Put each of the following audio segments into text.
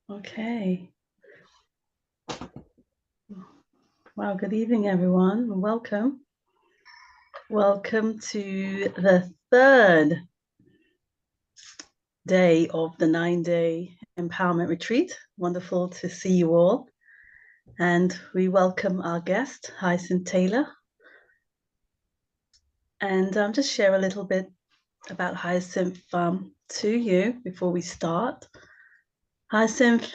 Okay. Well, good evening, everyone, and welcome. Welcome to the third day of the 9-day empowerment retreat. Wonderful to see you all. And we welcome our guest, Hycinth Taylor. And just share a little bit about Hycinth to you before we start. Hycinth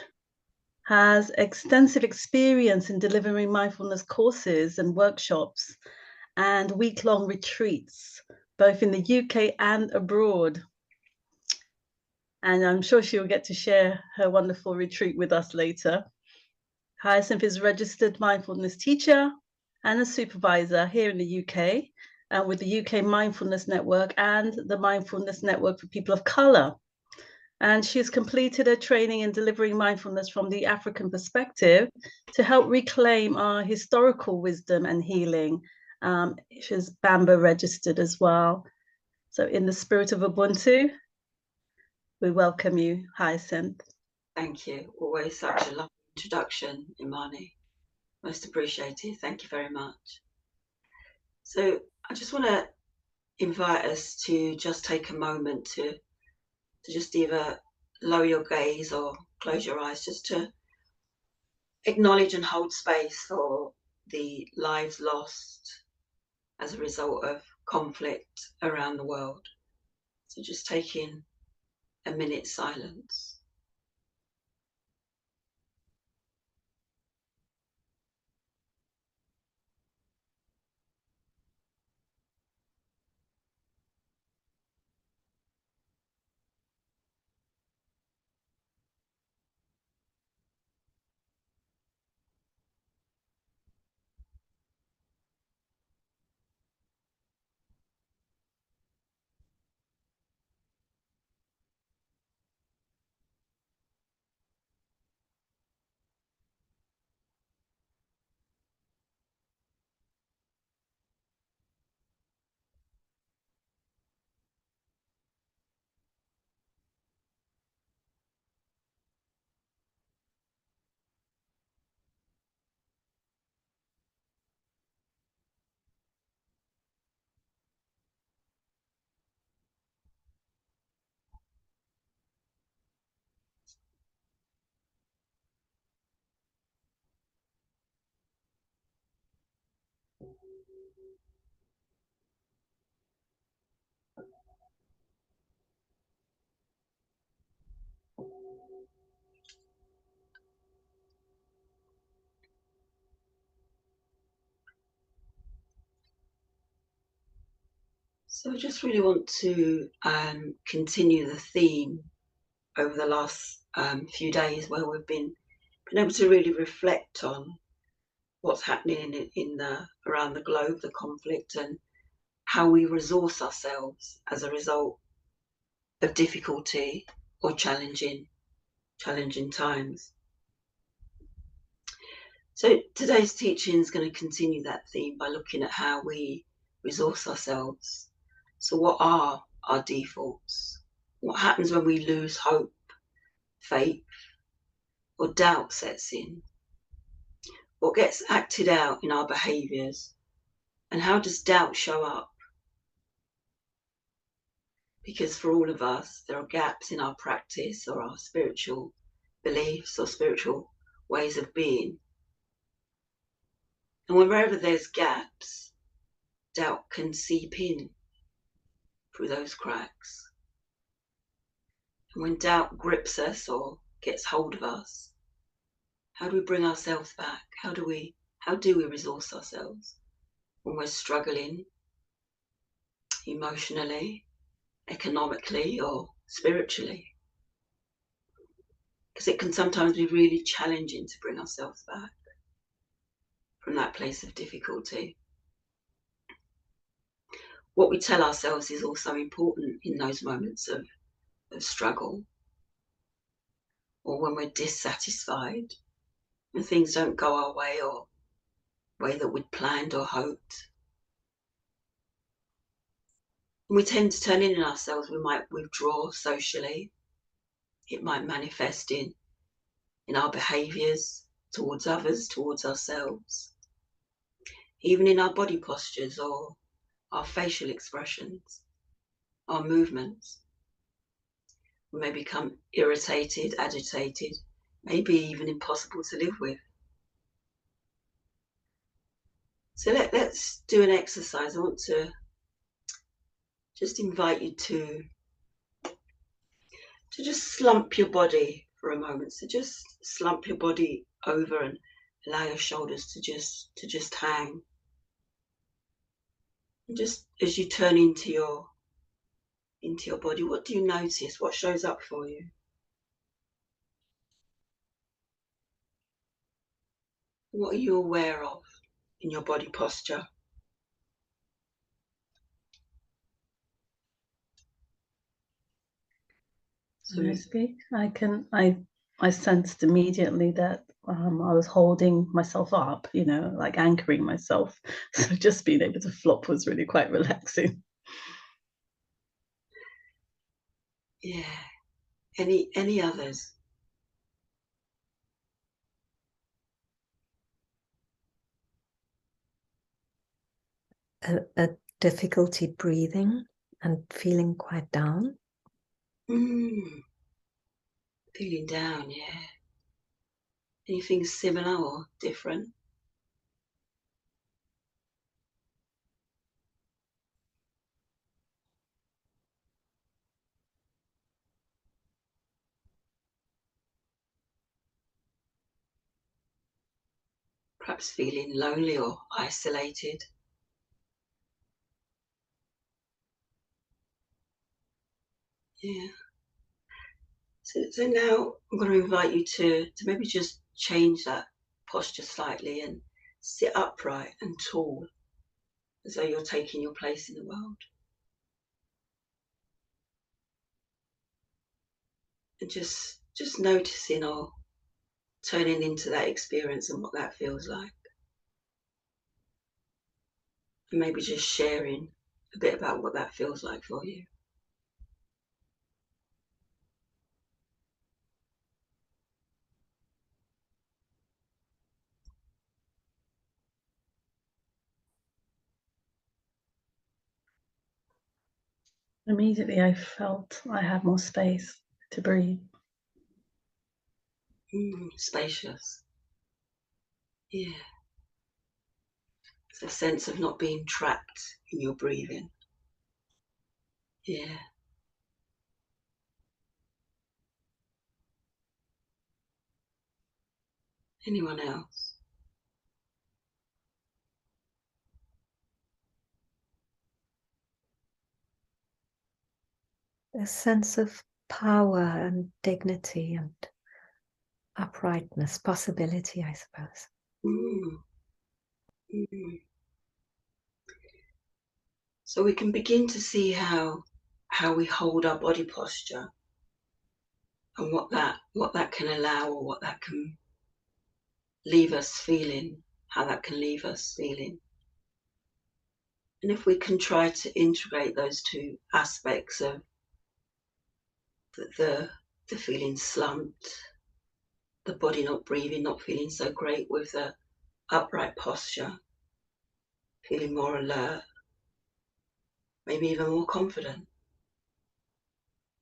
has extensive experience in delivering mindfulness courses and workshops and week-long retreats, both in the UK and abroad. And I'm sure she'll get to share her wonderful retreat with us later. Hycinth is a registered mindfulness teacher and a supervisor here in the UK, with the UK Mindfulness Network and the Mindfulness Network for People of Colour. And she's completed a training in delivering mindfulness from the African perspective to help reclaim our historical wisdom and healing. She's Bamba registered as well. So in the spirit of Ubuntu, we welcome you, Hycinth. Thank you. Always such a lovely introduction, Imani. Most appreciated. Thank you very much. So I just want to invite us to just take a moment to just either lower your gaze or close your eyes, just to acknowledge and hold space for the lives lost as a result of conflict around the world. So just taking a minute's silence. So I just really want to continue the theme over the last few days, where we've been able to really reflect on what's happening around the globe, the conflict, and how we resource ourselves as a result of difficulty or challenging times. So today's teaching is going to continue that theme by looking at how we resource ourselves. So what are our defaults? What happens when we lose hope, faith, or doubt sets in? What gets acted out in our behaviours? And how does doubt show up? Because for all of us, there are gaps in our practice or our spiritual beliefs or spiritual ways of being. And wherever there's gaps, doubt can seep in through those cracks. And when doubt grips us or gets hold of us, how do we bring ourselves back? How do we resource ourselves when we're struggling emotionally, economically, or spiritually? Because it can sometimes be really challenging to bring ourselves back from that place of difficulty. What we tell ourselves is also important in those moments of struggle, or when we're dissatisfied, when things don't go our way or way that we'd planned or hoped. And we tend to turn in ourselves. We might withdraw socially. It might manifest in in our behaviours towards others, towards ourselves, even in our body postures or our facial expressions, our movements. We may become irritated, agitated, maybe even impossible to live with. So let's do an exercise. I want to just invite you to just slump your body for a moment. So just slump your body over and allow your shoulders to just hang. And just as you turn into your body, what do you notice? What shows up for you? What are you aware of in your body posture? Can I speak? I sensed immediately that I was holding myself up, like anchoring myself. So just being able to flop was really quite relaxing. Yeah. Any others? A difficulty breathing and feeling quite down. Feeling down, yeah. Anything similar or different? Perhaps feeling lonely or isolated. Yeah. So now I'm going to invite you to maybe just change that posture slightly and sit upright and tall, as though you're taking your place in the world. And just noticing or turning into that experience and what that feels like. And maybe just sharing a bit about what that feels like for you. Immediately I felt I had more space to breathe. Spacious. Yeah. It's a sense of not being trapped in your breathing. Yeah. Anyone else? A sense of power and dignity and uprightness, possibility, I suppose. So we can begin to see how we hold our body posture and what that can allow, or what that can leave us feeling, how that can leave us feeling. And if we can try to integrate those two aspects of the feeling slumped, the body not breathing, not feeling so great, with the upright posture, feeling more alert, maybe even more confident,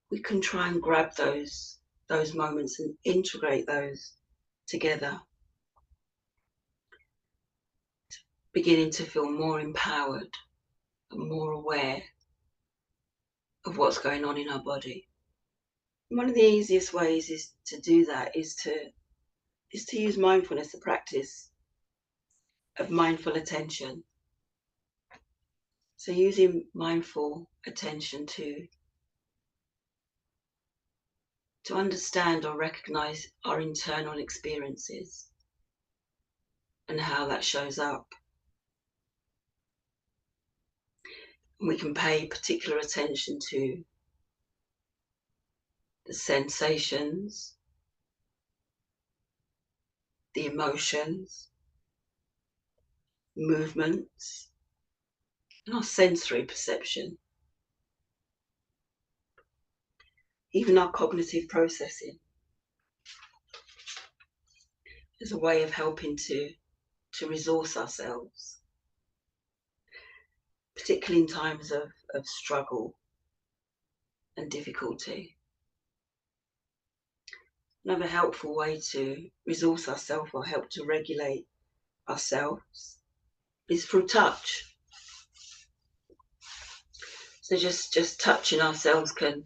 we can try and grab those moments and integrate those together, beginning to feel more empowered and more aware of what's going on in our body. And one of the easiest ways is to do that is to use mindfulness, the practice of mindful attention. So using mindful attention to understand or recognize our internal experiences and how that shows up. And we can pay particular attention to the sensations, the emotions, movements, and our sensory perception, even our cognitive processing. as a way of helping to resource ourselves, particularly in times of struggle and difficulty. Another helpful way to resource ourselves or help to regulate ourselves is through touch. So just touching ourselves can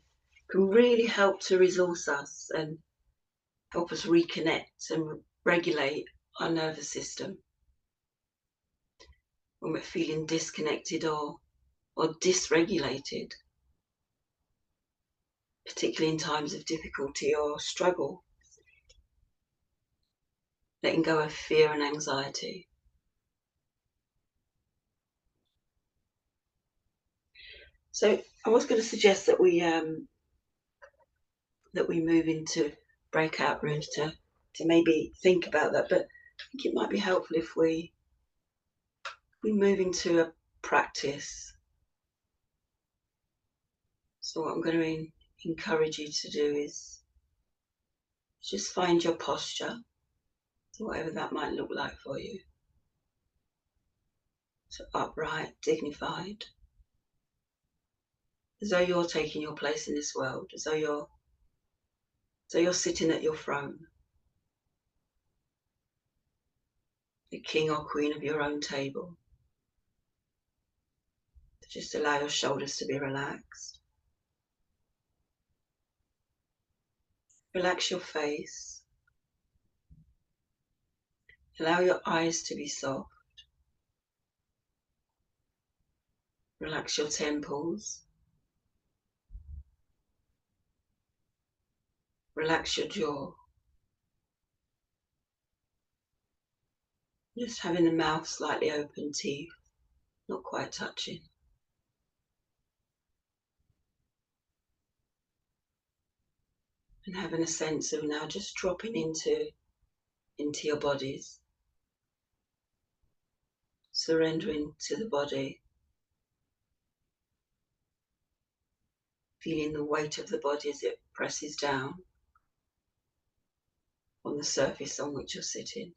really help to resource us and help us reconnect and regulate our nervous system when we're feeling disconnected or dysregulated, particularly in times of difficulty or struggle, letting go of fear and anxiety. So I was going to suggest that we move into breakout rooms to maybe think about that, but I think it might be helpful if we move into a practice. So what I'm going to encourage you to do is just find your posture, so whatever that might look like for you. So upright, dignified, as though you're taking your place in this world, as though you're sitting at your throne, the king or queen of your own table. Just allow your shoulders to be relaxed. Relax your face. Allow your eyes to be soft. Relax your temples. Relax your jaw. Just having the mouth slightly open, teeth not quite touching. And having a sense of now just dropping into your bodies. Surrendering to the body. Feeling the weight of the body as it presses down on the surface on which you're sitting.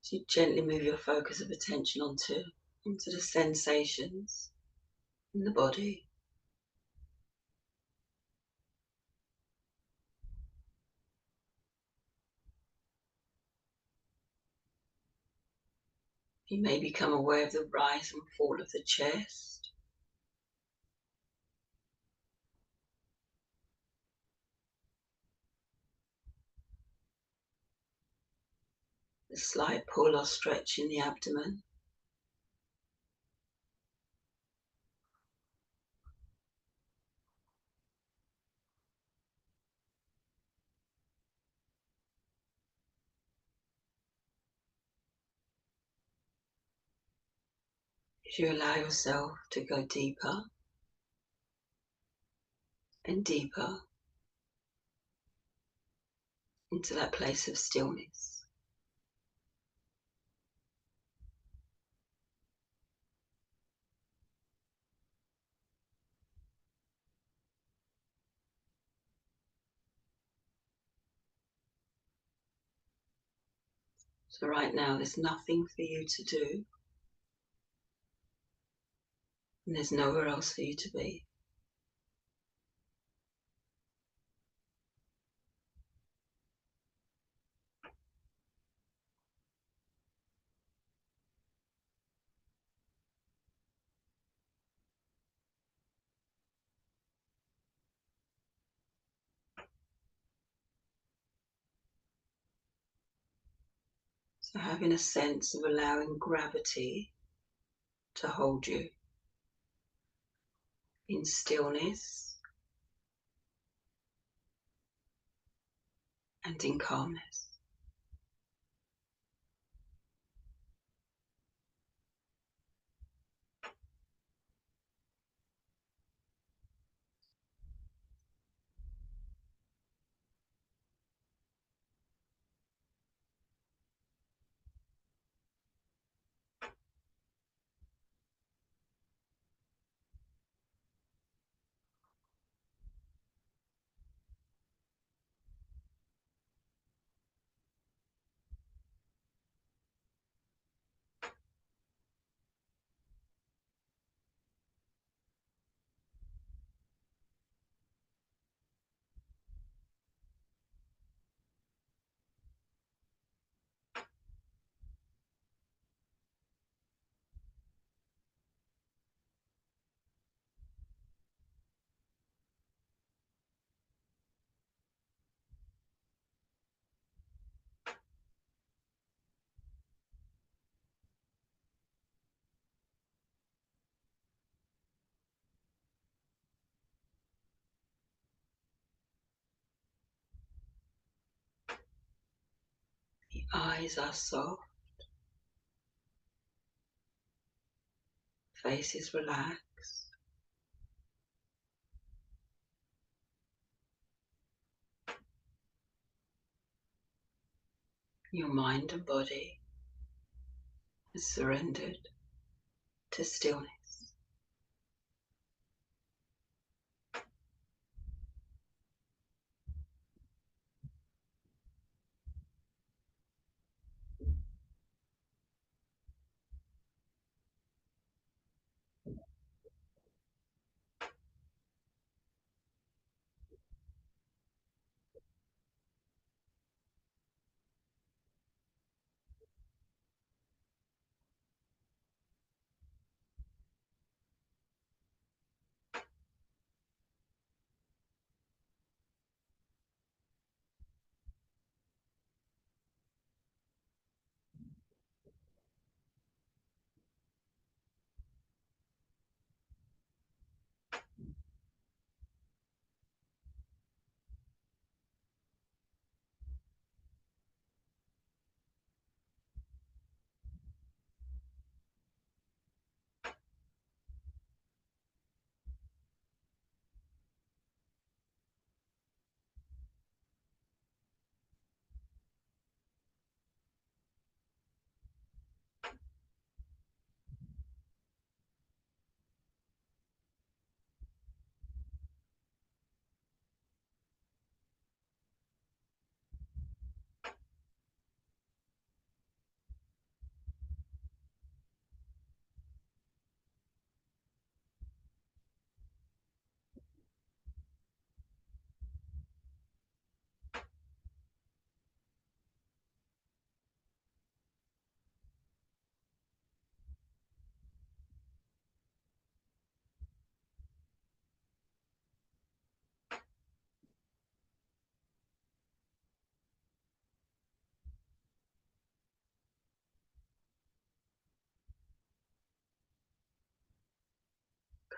So you gently move your focus of attention onto the sensations in the body. You may become aware of the rise and fall of the chest. The slight pull or stretch in the abdomen. As you allow yourself to go deeper and deeper into that place of stillness. So right now there's nothing for you to do, and there's nowhere else for you to be. So having a sense of allowing gravity to hold you in stillness and in calmness. Eyes are soft. Face is relaxed. Your mind and body has surrendered to stillness.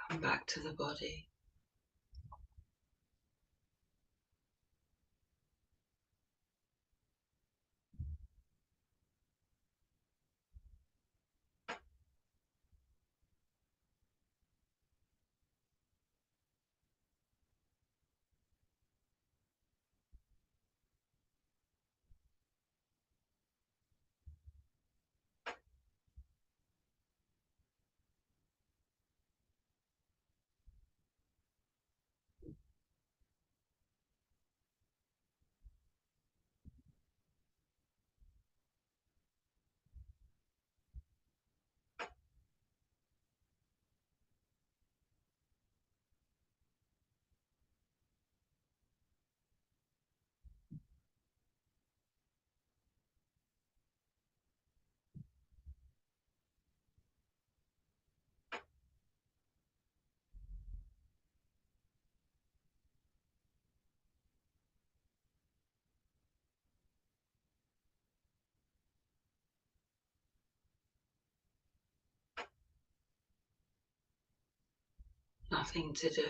Come back to the body. Nothing to do.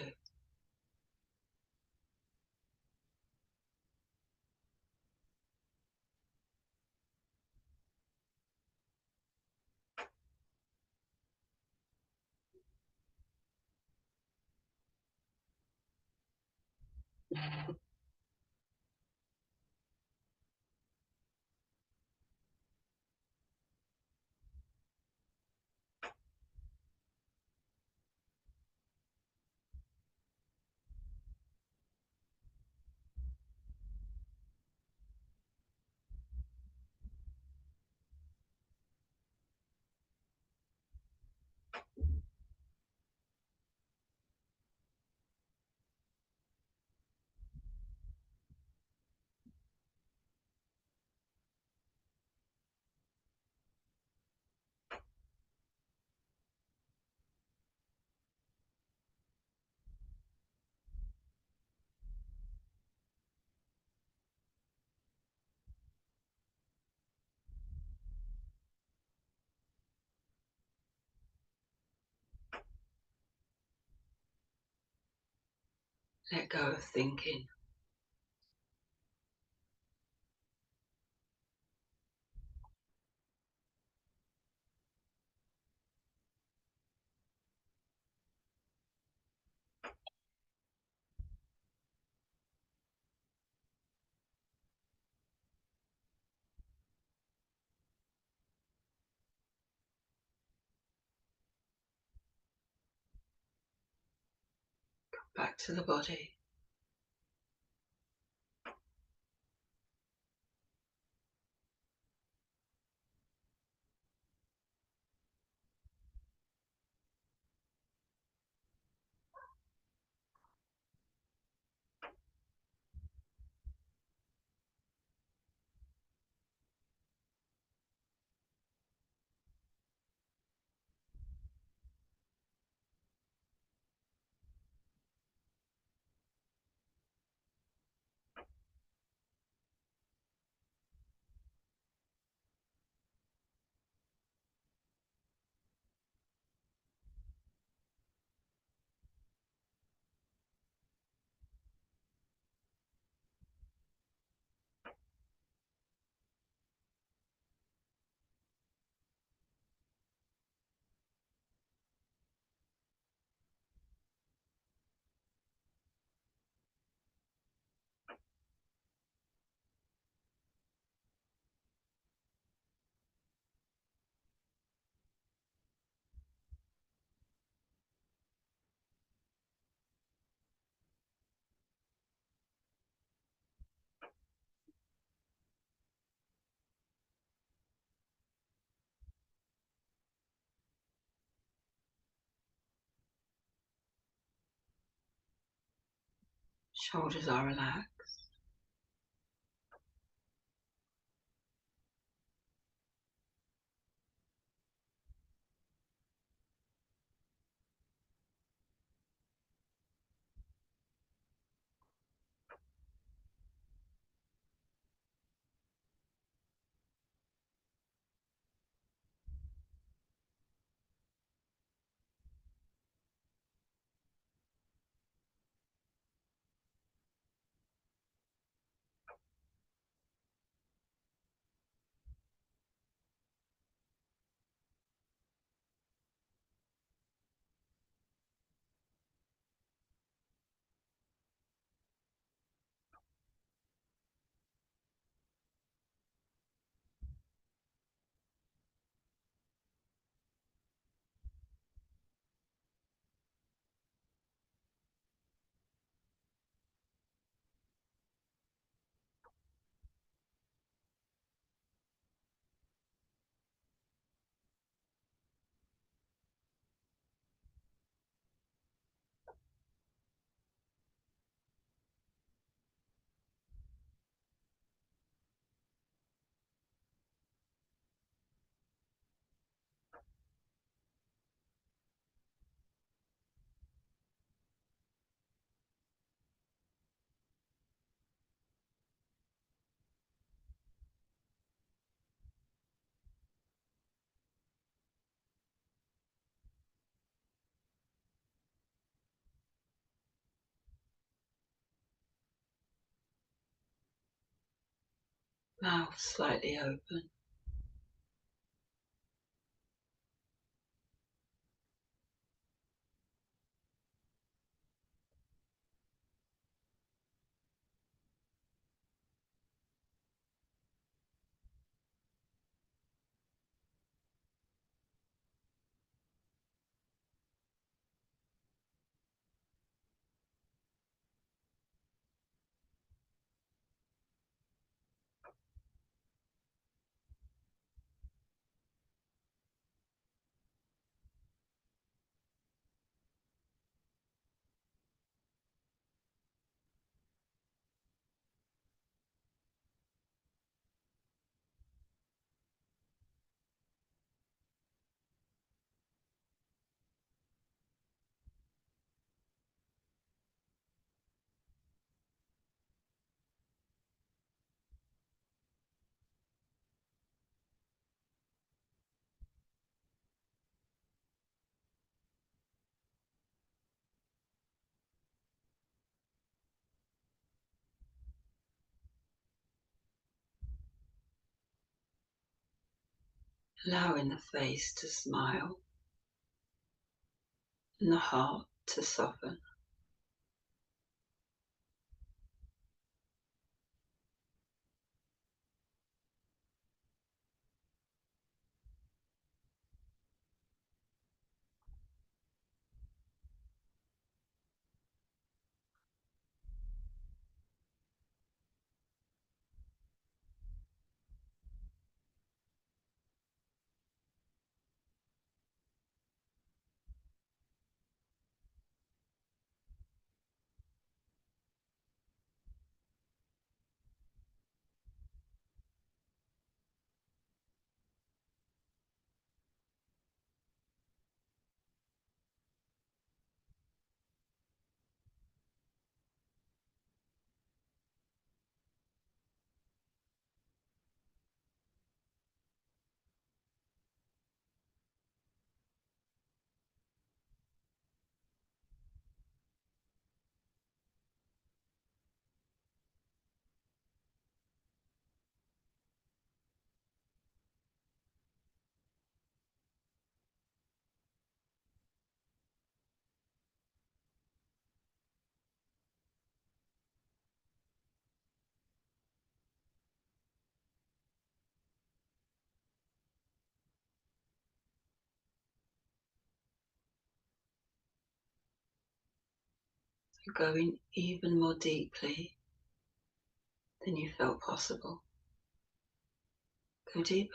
Let go of thinking. back to the body. Shoulders are relaxed. Mouth slightly open. Allowing the face to smile and the heart to soften. You're going even more deeply than you felt possible. Go deeper.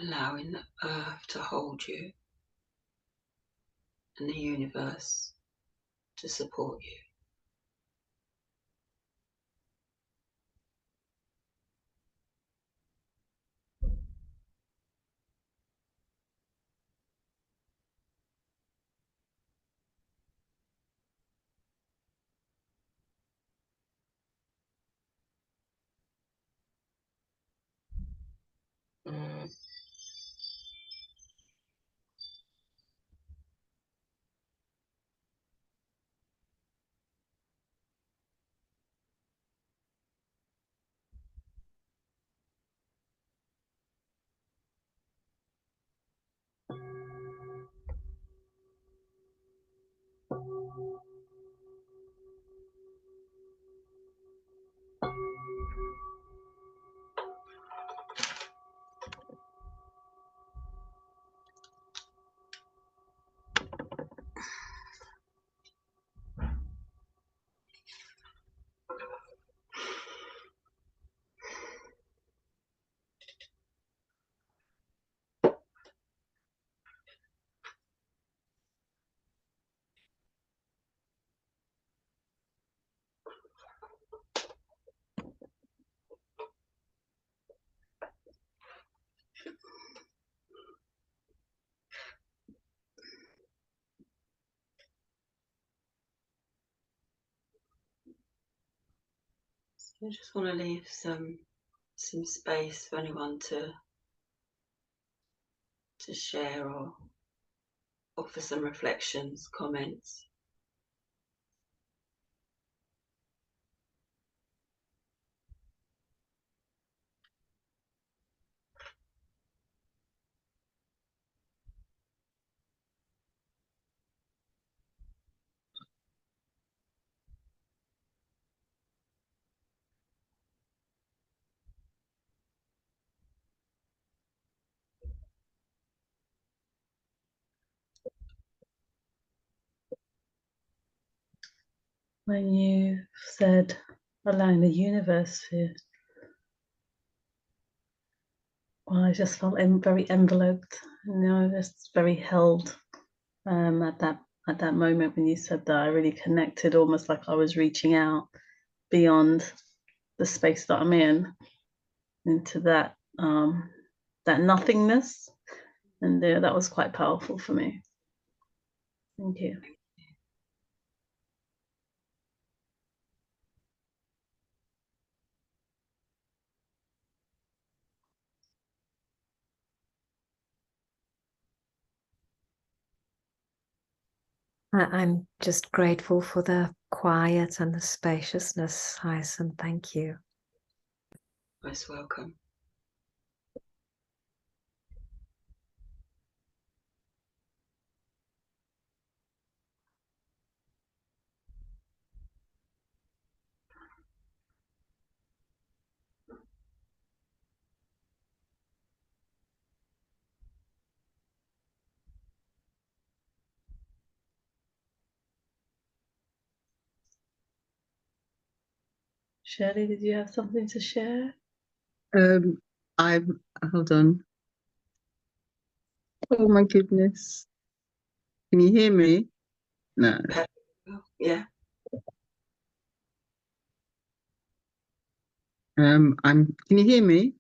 Allowing the earth to hold you and the universe to support you. So I just want to leave some space for anyone to share or offer some reflections, comments. When you said allowing the universe to, well, I just felt very enveloped, just very held at that moment when you said that. I really connected, almost like I was reaching out beyond the space that I'm in into that that nothingness, and that was quite powerful for me. Thank you. I'm just grateful for the quiet and the spaciousness, Hycinth. Thank you. Most welcome. Shirley, did you have something to share? I'm hold on. Oh my goodness. Can you hear me? No. Yeah. Can you hear me?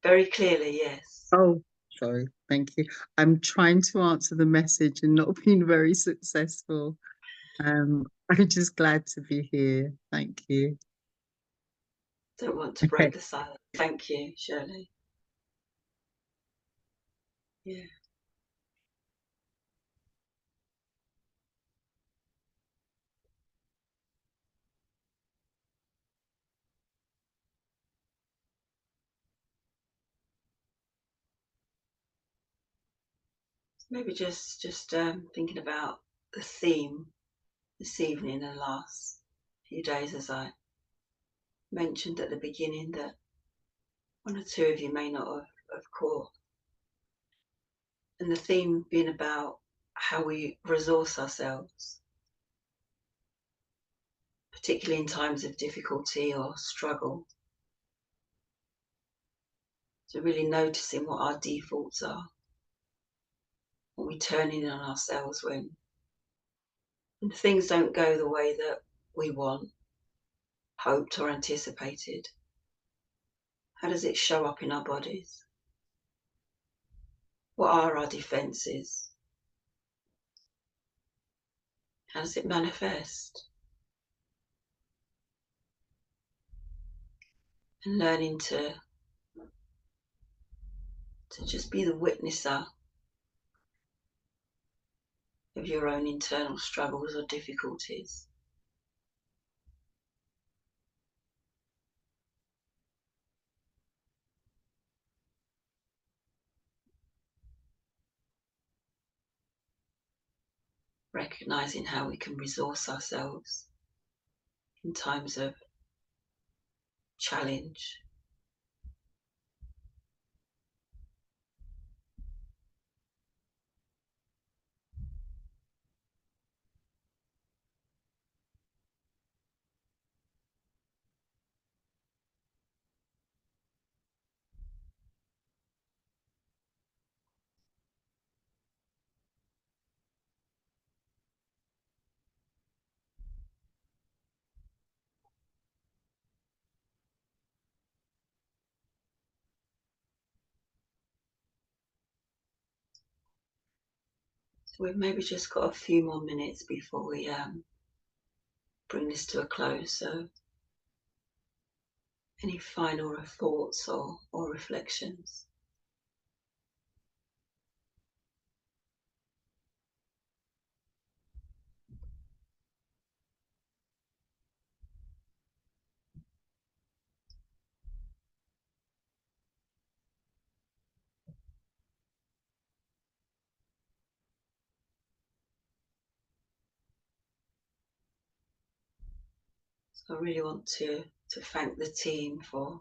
Very clearly, yes. Oh, sorry. Thank you. I'm trying to answer the message and not being very successful. I'm just glad to be here. Thank you. Don't want to break the silence. Thank you, Shirley. Yeah. Maybe just thinking about the theme this evening and the last few days, as I mentioned at the beginning, that one or two of you may not have caught. And the theme being about how we resource ourselves, particularly in times of difficulty or struggle. So really noticing what our defaults are, when we turn in on ourselves when things don't go the way that we want, hoped or anticipated. How does it show up in our bodies? What are our defenses? How does it manifest? And learning to just be the witnesser of your own internal struggles or difficulties. Recognizing how we can resource ourselves in times of challenge. So we've maybe just got a few more minutes before we bring this to a close. So any final thoughts or reflections? So I really want to thank the team for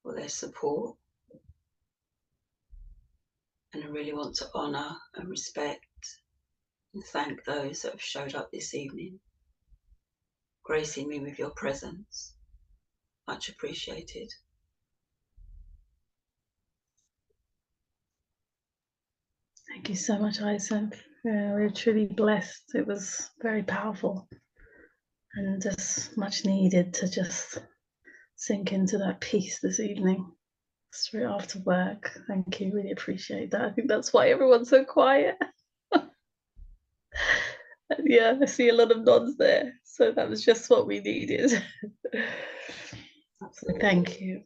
their support, and I really want to honour and respect and thank those that have showed up this evening, gracing me with your presence. Much appreciated. Thank you so much, Hycinth. We're truly blessed. It was very powerful and just much needed to just sink into that peace this evening, straight after work. Thank you, really appreciate that. I think that's why everyone's so quiet. And yeah, I see a lot of nods there, so that was just what we needed. So thank you.